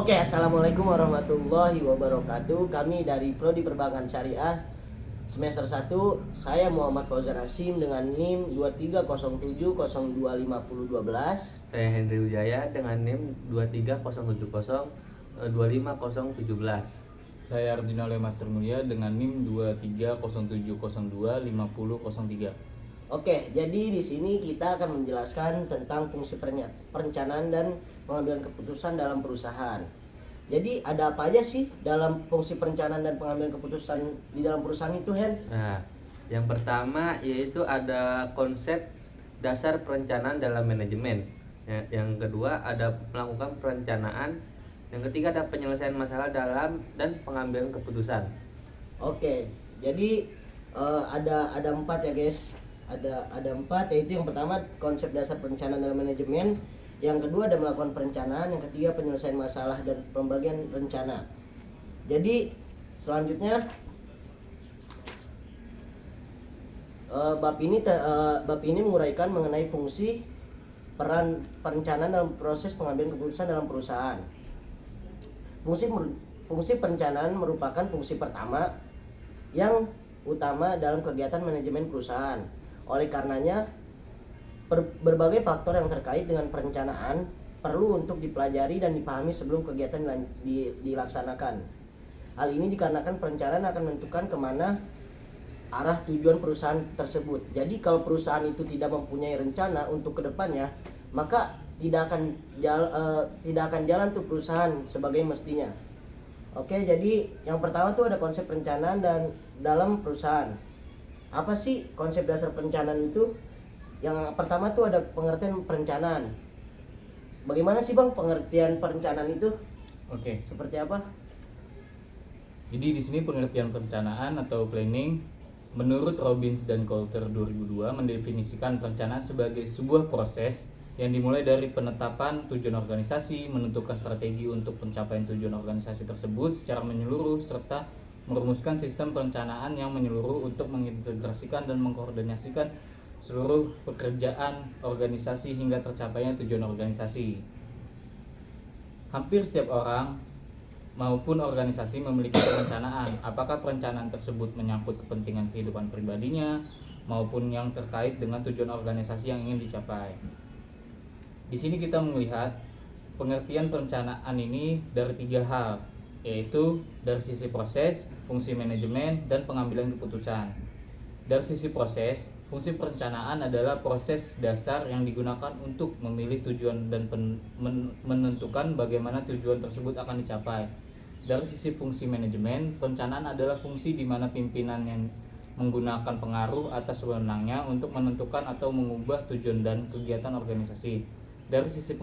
Oke, assalamualaikum warahmatullahi wabarakatuh. Kami dari Prodi Perbankan Syariah semester 1. Saya Muhammad Fauzan Hasim dengan NIM 2307025012. Saya Henry Wijaya dengan NIM 23070-25017. Saya Arjuna Oleh Master Mulia dengan NIM 2307025003. Oke, jadi di sini kita akan menjelaskan tentang fungsi perencanaan dan pengambilan keputusan dalam perusahaan. Jadi ada apa aja sih dalam fungsi perencanaan dan pengambilan keputusan di dalam perusahaan itu, Hen? Nah, yang pertama yaitu ada konsep dasar perencanaan dalam manajemen. Yang kedua ada melakukan perencanaan. Yang ketiga ada penyelesaian masalah dalam dan pengambilan keputusan. Oke, jadi ada empat ya guys. Ada empat, yaitu yang pertama konsep dasar perencanaan dalam manajemen, yang kedua ada melakukan perencanaan, yang ketiga penyelesaian masalah dan pembagian rencana. Jadi selanjutnya bab ini menguraikan mengenai fungsi peran perencanaan dalam proses pengambilan keputusan dalam perusahaan. Fungsi perencanaan merupakan fungsi pertama yang utama dalam kegiatan manajemen perusahaan. Oleh karenanya, berbagai faktor yang terkait dengan perencanaan perlu untuk dipelajari dan dipahami sebelum kegiatan dilaksanakan. Hal ini dikarenakan perencanaan akan menentukan kemana arah tujuan perusahaan tersebut. Jadi kalau perusahaan itu tidak mempunyai rencana untuk kedepannya, maka tidak akan jalan tuh perusahaan sebagai mestinya. Oke, jadi yang pertama tuh ada konsep perencanaan dan dalam perusahaan. Apa sih konsep dasar perencanaan itu? Yang pertama tuh ada pengertian perencanaan. Bagaimana sih Bang pengertian perencanaan itu? Oke. Seperti apa? Jadi di sini pengertian perencanaan atau planning menurut Robbins dan Coulter 2002 mendefinisikan perencanaan sebagai sebuah proses yang dimulai dari penetapan tujuan organisasi, menentukan strategi untuk pencapaian tujuan organisasi tersebut secara menyeluruh, serta merumuskan sistem perencanaan yang menyeluruh untuk mengintegrasikan dan mengkoordinasikan seluruh pekerjaan organisasi hingga tercapainya tujuan organisasi. Hampir setiap orang maupun organisasi memiliki perencanaan. Apakah perencanaan tersebut menyangkut kepentingan kehidupan pribadinya maupun yang terkait dengan tujuan organisasi yang ingin dicapai. Di sini kita melihat pengertian perencanaan ini dari tiga hal, yaitu dari sisi proses, fungsi manajemen, dan pengambilan keputusan. Dari sisi proses, fungsi perencanaan adalah proses dasar yang digunakan untuk memilih tujuan dan menentukan bagaimana tujuan tersebut akan dicapai. Dari sisi fungsi manajemen, perencanaan adalah fungsi di mana pimpinan yang menggunakan pengaruh atas wewenangnya untuk menentukan atau mengubah tujuan dan kegiatan organisasi. Dari sisi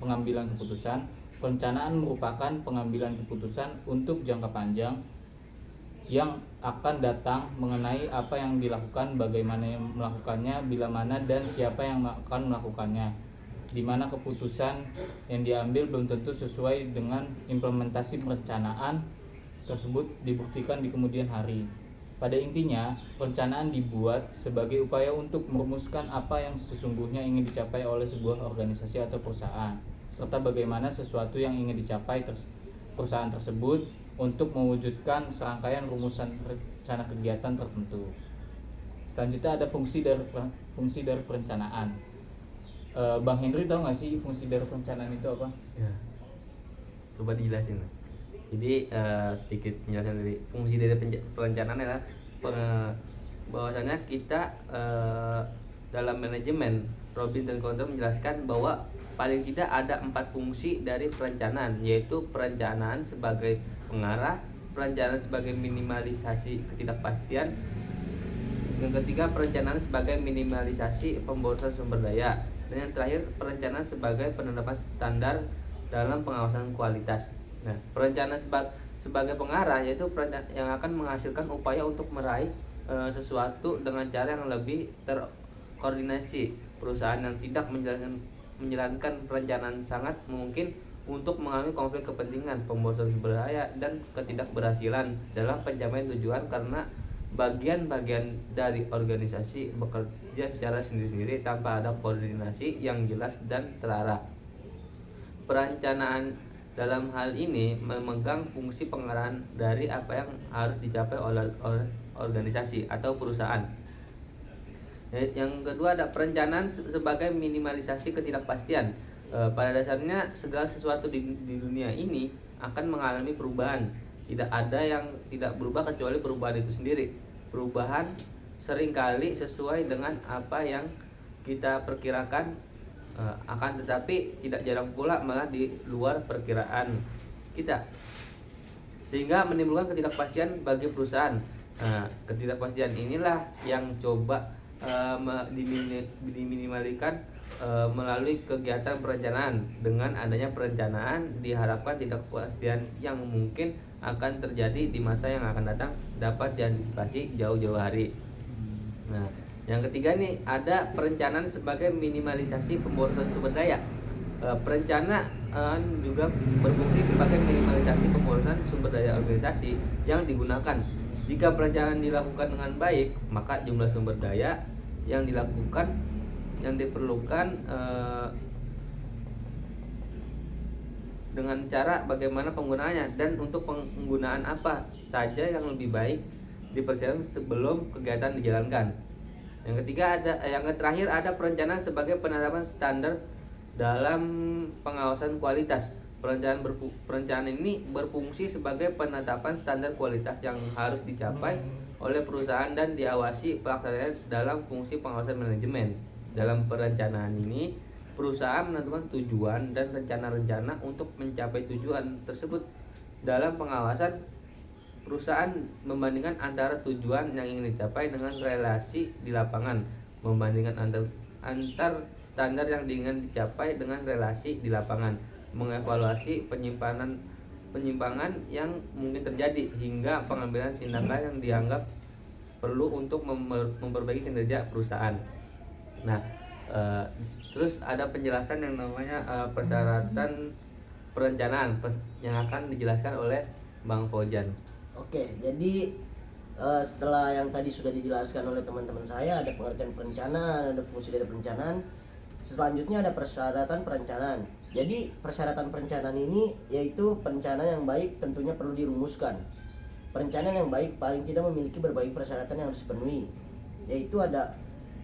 pengambilan keputusan, perencanaan merupakan pengambilan keputusan untuk jangka panjang yang akan datang mengenai apa yang dilakukan, bagaimana melakukannya, bila mana dan siapa yang akan melakukannya, di mana keputusan yang diambil belum tentu sesuai dengan implementasi perencanaan tersebut dibuktikan di kemudian hari. Pada intinya, perencanaan dibuat sebagai upaya untuk merumuskan apa yang sesungguhnya ingin dicapai oleh sebuah organisasi atau perusahaan, serta bagaimana sesuatu yang ingin dicapai perusahaan tersebut untuk mewujudkan serangkaian rumusan rencana kegiatan tertentu. Selanjutnya ada fungsi dari perencanaan. Bang Henry tahu nggak sih fungsi dari perencanaan itu apa? Ya, coba dijelasin. Jadi sedikit penjelasan dari fungsi dari perencanaan adalah bahwasanya kita dalam manajemen, Robin dan Coulter menjelaskan bahwa paling tidak ada 4 fungsi dari perencanaan, yaitu perencanaan sebagai pengarah, perencanaan sebagai minimalisasi ketidakpastian, yang ketiga perencanaan sebagai minimalisasi pemborosan sumber daya, dan yang terakhir perencanaan sebagai penetapan standar dalam pengawasan kualitas. Nah, perencanaan sebagai pengarah yaitu yang akan menghasilkan upaya untuk meraih sesuatu dengan cara yang lebih terkoordinasi. Perusahaan yang tidak menjalankan perencanaan sangat mungkin untuk mengalami konflik kepentingan, pemborosan sumber daya, dan ketidakberhasilan dalam pencapaian tujuan karena bagian-bagian dari organisasi bekerja secara sendiri-sendiri tanpa ada koordinasi yang jelas dan terarah. Perencanaan dalam hal ini memegang fungsi pengarahan dari apa yang harus dicapai oleh organisasi atau perusahaan. Yang kedua ada perencanaan sebagai minimalisasi ketidakpastian. Pada dasarnya segala sesuatu di dunia ini akan mengalami perubahan. Tidak ada yang tidak berubah kecuali perubahan itu sendiri. Perubahan seringkali sesuai dengan apa yang kita perkirakan, akan tetapi tidak jarang pula malah di luar perkiraan kita, sehingga menimbulkan ketidakpastian bagi perusahaan. Ketidakpastian inilah yang coba diminimaliskan melalui kegiatan perencanaan. Dengan adanya perencanaan diharapkan ketidakpastian yang mungkin akan terjadi di masa yang akan datang dapat diantisipasi jauh-jauh hari. Nah, yang ketiga nih ada perencanaan sebagai minimalisasi pemborosan sumber daya. Perencanaan juga berfungsi sebagai minimalisasi pemborosan sumber daya organisasi yang digunakan. Jika perencanaan dilakukan dengan baik, maka jumlah sumber daya yang diperlukan dengan cara bagaimana penggunaannya dan untuk penggunaan apa saja yang lebih baik dipersiapkan sebelum kegiatan dijalankan. Yang terakhir ada perencanaan sebagai penetapan standar dalam pengawasan kualitas. Perencanaan ini berfungsi sebagai penetapan standar kualitas yang harus dicapai oleh perusahaan dan diawasi pelaksanaannya dalam fungsi pengawasan manajemen. Dalam perencanaan ini, perusahaan menentukan tujuan dan rencana-rencana untuk mencapai tujuan tersebut. Dalam pengawasan, perusahaan membandingkan antara tujuan yang ingin dicapai dengan relasi di lapangan, membandingkan antar standar yang ingin dicapai dengan relasi di lapangan, mengevaluasi penyimpangan yang mungkin terjadi hingga pengambilan tindakan yang dianggap perlu untuk memperbaiki kinerja perusahaan. Nah, terus ada penjelasan yang namanya persyaratan perencanaan yang akan dijelaskan oleh Bang Fauzan. Oke, jadi setelah yang tadi sudah dijelaskan oleh teman-teman saya, ada pengertian perencanaan, ada fungsi dari perencanaan. Selanjutnya ada persyaratan perencanaan. Jadi persyaratan perencanaan ini yaitu perencanaan yang baik tentunya perlu dirumuskan. Perencanaan yang baik paling tidak memiliki berbagai persyaratan yang harus dipenuhi, yaitu ada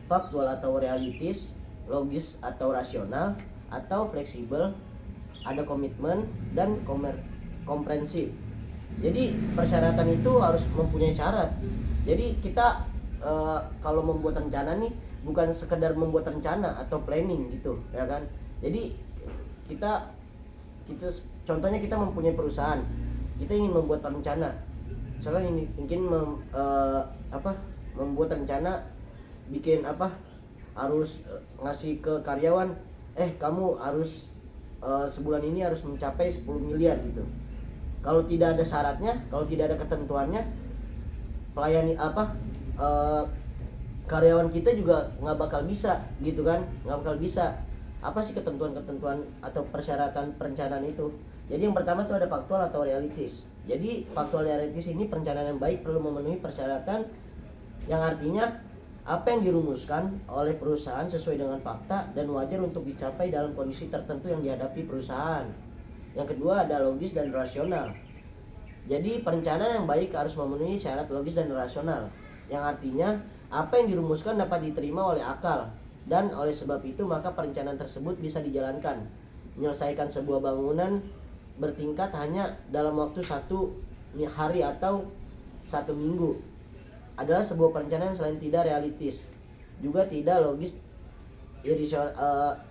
faktual atau realistis, logis atau rasional, atau fleksibel, ada komitmen, dan komprehensif. Jadi persyaratan itu harus mempunyai syarat. Jadi kita kalau membuat rencana nih bukan sekedar membuat rencana atau planning gitu, ya kan? Jadi kita contohnya kita mempunyai perusahaan, kita ingin membuat rencana. Misalnya ingin membuat rencana, bikin harus ngasih ke karyawan, kamu harus sebulan ini harus mencapai 10 miliar gitu. Kalau tidak ada syaratnya, kalau tidak ada ketentuannya, pelayani karyawan kita juga nggak bakal bisa gitu kan, nggak bakal bisa. Apa sih ketentuan-ketentuan atau persyaratan perencanaan itu? Jadi yang pertama itu ada faktual atau realistis. Jadi faktual realistis ini perencanaan yang baik perlu memenuhi persyaratan yang artinya apa yang dirumuskan oleh perusahaan sesuai dengan fakta dan wajar untuk dicapai dalam kondisi tertentu yang dihadapi perusahaan. Yang kedua ada logis dan rasional. Jadi perencanaan yang baik harus memenuhi syarat logis dan rasional, yang artinya apa yang dirumuskan dapat diterima oleh akal, dan oleh sebab itu maka perencanaan tersebut bisa dijalankan. Menyelesaikan sebuah bangunan bertingkat hanya dalam waktu 1 hari atau 1 minggu adalah sebuah perencanaan selain tidak realistis, juga tidak logis,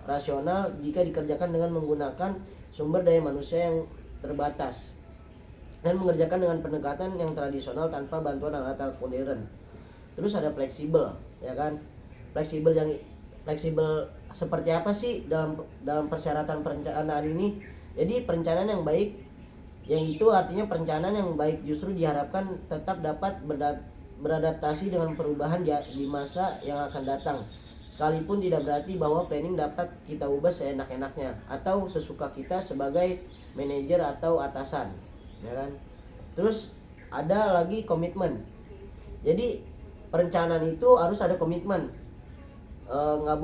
rasional jika dikerjakan dengan menggunakan sumber daya manusia yang terbatas dan mengerjakan dengan pendekatan yang tradisional tanpa bantuan alat modern. Terus ada fleksibel, ya kan? Fleksibel seperti apa sih dalam persyaratan perencanaan ini? Jadi perencanaan yang baik, yang itu artinya perencanaan yang baik justru diharapkan tetap dapat beradaptasi dengan perubahan di masa yang akan datang. Sekalipun tidak berarti bahwa planning dapat kita ubah seenak-enaknya atau sesuka kita sebagai manajer atau atasan, ya kan? Terus ada lagi komitmen. Jadi perencanaan itu harus ada komitmen. Nggak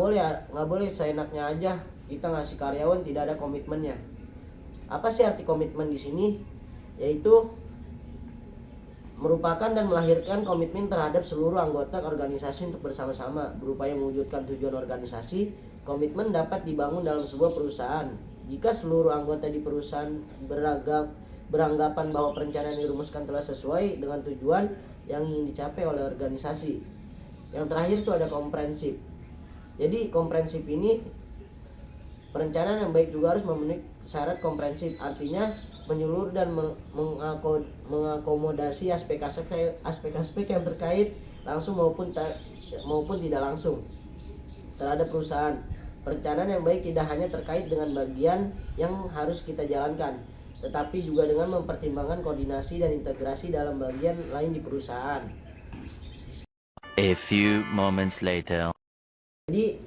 boleh seenaknya aja kita ngasih karyawan tidak ada komitmennya. Apa sih arti komitmen di sini? Yaitu merupakan dan melahirkan komitmen terhadap seluruh anggota organisasi untuk bersama-sama berupaya mewujudkan tujuan organisasi. Komitmen dapat dibangun dalam sebuah perusahaan jika seluruh anggota di perusahaan beranggapan bahwa perencanaan yang dirumuskan telah sesuai dengan tujuan yang ingin dicapai oleh organisasi. Yang terakhir itu ada komprehensif. Jadi komprehensif ini, perencanaan yang baik juga harus memenuhi syarat komprehensif, artinya menyeluruh dan mengakomodasi aspek-aspek yang terkait langsung maupun tidak langsung terhadap perusahaan. Perencanaan yang baik tidak hanya terkait dengan bagian yang harus kita jalankan, tetapi juga dengan mempertimbangkan koordinasi dan integrasi dalam bagian lain di perusahaan. A few moments later. Jadi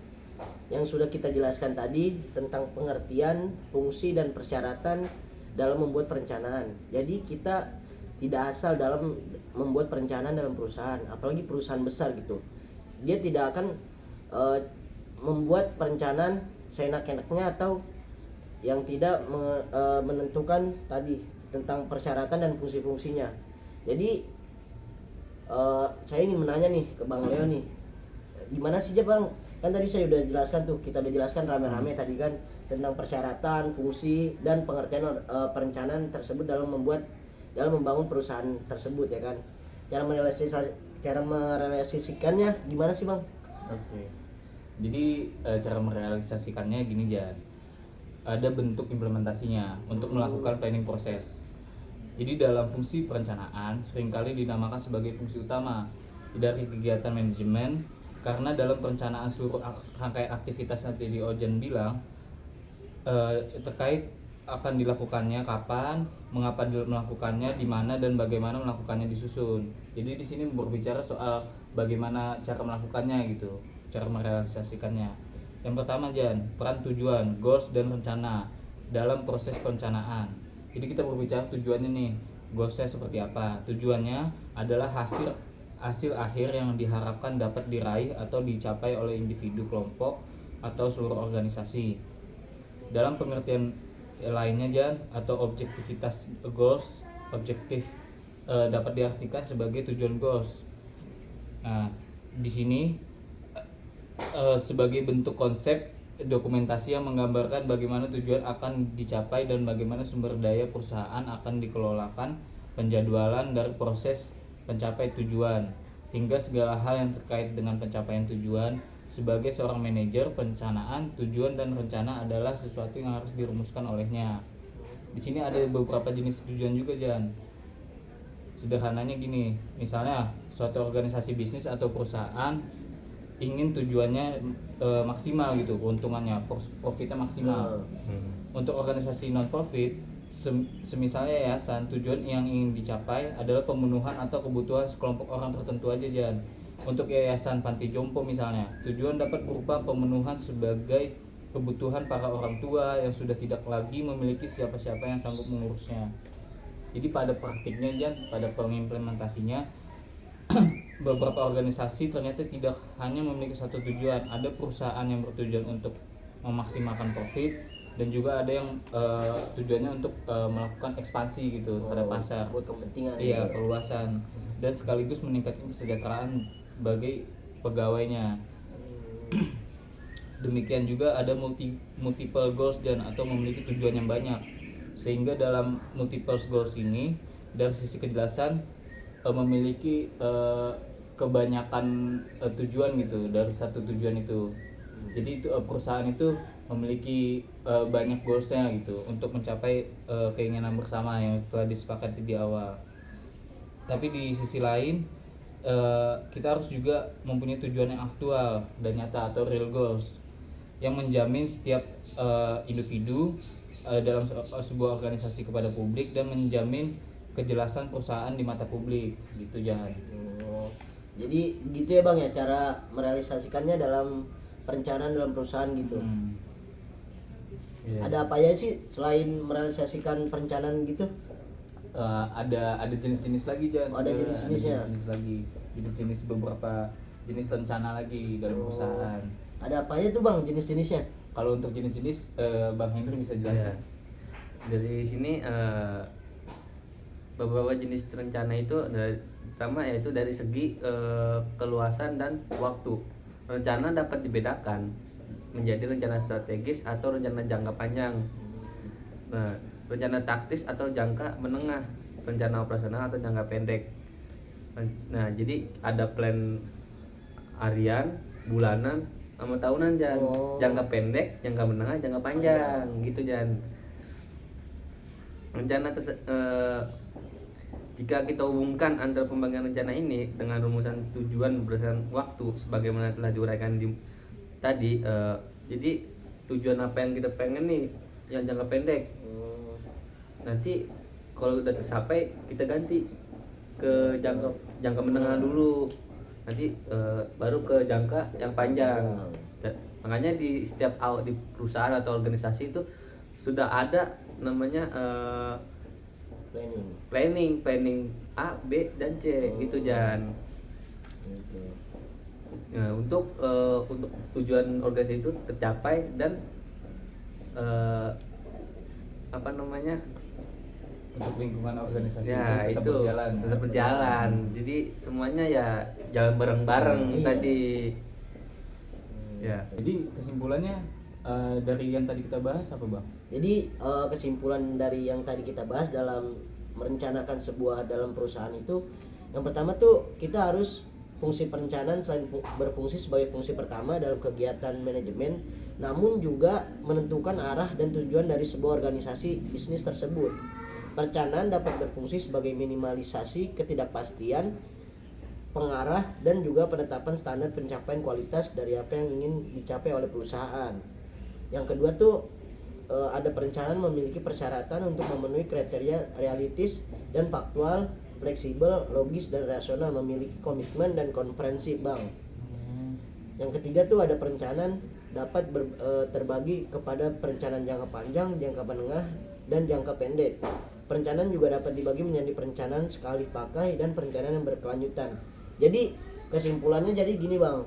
yang sudah kita jelaskan tadi tentang pengertian, fungsi, dan persyaratan dalam membuat perencanaan. Jadi kita tidak asal dalam membuat perencanaan dalam perusahaan, apalagi perusahaan besar gitu. Dia tidak akan membuat perencanaan seenak-enaknya atau yang tidak menentukan tadi tentang persyaratan dan fungsi-fungsinya. Jadi saya ingin menanya nih ke Bang Leo nih, gimana sih Bang? Kan tadi saya udah jelaskan tuh, kita udah jelaskan rame-rame tadi kan tentang persyaratan, fungsi, dan pengertian perencanaan tersebut dalam membangun perusahaan tersebut ya kan. Cara merealisasikannya gimana sih Bang? Oke. Jadi cara merealisasikannya gini Jan. Ada bentuk implementasinya untuk melakukan planning proses. Jadi dalam fungsi perencanaan seringkali dinamakan sebagai fungsi utama dari kegiatan manajemen, karena dalam perencanaan seluruh rangkaian aktivitas nanti di Ojan bilang terkait akan dilakukannya kapan, mengapa melakukannya, di mana dan bagaimana melakukannya disusun. Jadi di sini berbicara soal bagaimana cara melakukannya gitu, cara merealisasikannya. Yang pertama Jan, peran tujuan, goals dan rencana dalam proses perencanaan. Jadi kita berbicara tujuannya nih, goalsnya seperti apa. Tujuannya adalah hasil akhir yang diharapkan dapat diraih atau dicapai oleh individu, kelompok, atau seluruh organisasi. Dalam pengertian lainnya Jan, atau objektivitas goals, objektif dapat diartikan sebagai tujuan goals. Nah, di sini sebagai bentuk konsep dokumentasi yang menggambarkan bagaimana tujuan akan dicapai dan bagaimana sumber daya perusahaan akan dikelolakan, penjadwalan dari proses pencapai tujuan hingga segala hal yang terkait dengan pencapaian tujuan. Sebagai seorang manajer perencanaan, tujuan dan rencana adalah sesuatu yang harus dirumuskan olehnya. Di sini ada beberapa jenis tujuan juga Jan. Sederhananya gini, misalnya suatu organisasi bisnis atau perusahaan ingin tujuannya maksimal gitu, keuntungannya, profitnya maksimal. Untuk organisasi non profit, semisalnya yayasan, tujuan yang ingin dicapai adalah pemenuhan atau kebutuhan sekelompok orang tertentu aja Jan. Untuk yayasan panti jompo misalnya, tujuan dapat berupa pemenuhan sebagai kebutuhan para orang tua yang sudah tidak lagi memiliki siapa-siapa yang sanggup mengurusnya. Jadi pada praktiknya Jan, pada pengimplementasinya beberapa organisasi ternyata tidak hanya memiliki satu tujuan. Ada perusahaan yang bertujuan untuk memaksimalkan profit, dan juga ada yang tujuannya untuk melakukan ekspansi gitu terhadap pasar. Buat kepentingan. Iya, perluasan, dan sekaligus meningkatkan kesejahteraan bagi pegawainya. Demikian juga ada multiple goals dan atau memiliki tujuan yang banyak. Sehingga dalam multiple goals ini dari sisi kejelasan memiliki kebanyakan tujuan gitu dari satu tujuan itu. Jadi itu perusahaan itu memiliki banyak goalsnya gitu untuk mencapai keinginan bersama yang telah disepakati di awal. Tapi di sisi lain kita harus juga mempunyai tujuan yang aktual dan nyata atau real goals yang menjamin setiap individu dalam sebuah organisasi kepada publik dan menjamin kejelasan perusahaan di mata publik gitu Jahan. Jadi gitu ya Bang ya cara merealisasikannya dalam perencanaan dalam perusahaan gitu. Yeah. Ada apa ya sih selain merealisasikan perencanaan gitu? Ada jenis-jenis lagi Jan. Ada jenis-jenisnya. Jenis beberapa jenis rencana lagi dalam perusahaan. Ada apa aja tuh Bang jenis-jenisnya? Kalau untuk jenis-jenis Bang Hendri bisa jelasin. Dari sini beberapa jenis rencana itu pertama yaitu dari segi keluasan dan waktu. Rencana dapat dibedakan menjadi rencana strategis atau rencana jangka panjang. Nah, rencana taktis atau jangka menengah, rencana operasional atau jangka pendek. Nah, jadi ada plan harian, bulanan, sama tahunan Jan. Oh. Jangka pendek, jangka menengah, jangka panjang, gitu Jan. Rencana jika kita hubungkan antara pembagian rencana ini dengan rumusan tujuan berdasarkan waktu sebagaimana telah diuraikan tadi, jadi tujuan apa yang kita pengen nih yang jangka pendek, nanti kalau udah tercapai kita ganti ke jangka menengah dulu, nanti baru ke jangka yang panjang. Makanya di setiap di perusahaan atau organisasi itu sudah ada namanya planning A, B dan C gitu Jan. Nah, untuk tujuan organisasi itu tercapai dan apa namanya, Untuk lingkungan organisasi ya tetap itu berjalan. tetap berjalan. Jadi semuanya ya jalan bareng-bareng Iya. tadi. Ya. Jadi kesimpulannya dari yang tadi kita bahas apa Bang? Jadi kesimpulan dari yang tadi kita bahas dalam merencanakan sebuah dalam perusahaan itu, yang pertama tuh kita harus fungsi perencanaan selain berfungsi sebagai fungsi pertama dalam kegiatan manajemen, namun juga menentukan arah dan tujuan dari sebuah organisasi bisnis tersebut. Perencanaan dapat berfungsi sebagai minimalisasi ketidakpastian, pengarah dan juga penetapan standar pencapaian kualitas dari apa yang ingin dicapai oleh perusahaan. Yang kedua tuh ada perencanaan memiliki persyaratan untuk memenuhi kriteria realistis dan faktual, fleksibel, logis dan rasional, memiliki komitmen dan konferensi bank. Yang ketiga tuh ada perencanaan dapat terbagi kepada perencanaan jangka panjang, jangka menengah, dan jangka pendek. Perencanaan juga dapat dibagi menjadi perencanaan sekali pakai dan perencanaan yang berkelanjutan. Jadi kesimpulannya jadi gini Bang.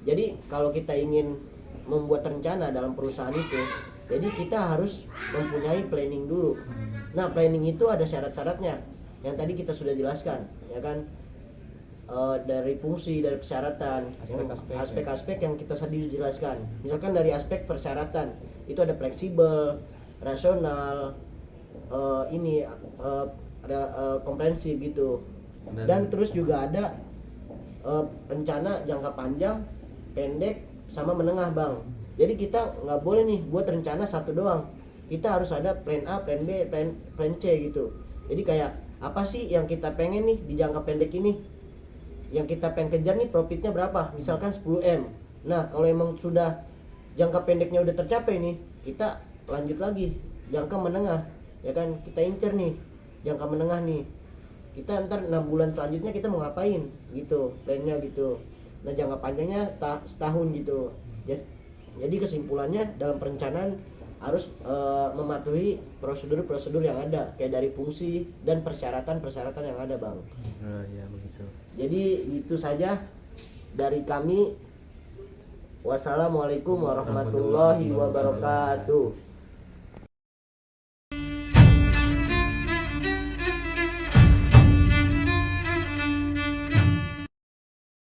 Jadi kalau kita ingin membuat rencana dalam perusahaan itu, jadi kita harus mempunyai planning dulu. Nah, planning itu ada syarat-syaratnya yang tadi kita sudah jelaskan, ya kan? Dari fungsi, dari persyaratan, aspek-aspek yang kita tadi jelaskan. Misalkan dari aspek persyaratan itu ada fleksibel, rasional, komprehensif gitu. Dan terus juga ada rencana jangka panjang, pendek, sama menengah Bang. Jadi kita nggak boleh nih buat rencana satu doang. Kita harus ada plan A, plan B, plan C gitu. Jadi kayak apa sih yang kita pengen nih di jangka pendek ini? Yang kita pengen kejar nih profitnya berapa? Misalkan 10M. Nah, kalau emang sudah jangka pendeknya udah tercapai nih, kita lanjut lagi jangka menengah. Ya kan, kita incer nih jangka menengah nih. Kita ntar 6 bulan selanjutnya kita mau ngapain gitu, plannya gitu. Nah, jangka panjangnya setahun gitu. Jadi kesimpulannya dalam perencanaan harus mematuhi prosedur-prosedur yang ada, kayak dari fungsi dan persyaratan-persyaratan yang ada Bang. Ya begitu. Jadi itu saja dari kami. Wassalamualaikum warahmatullahi wabarakatuh.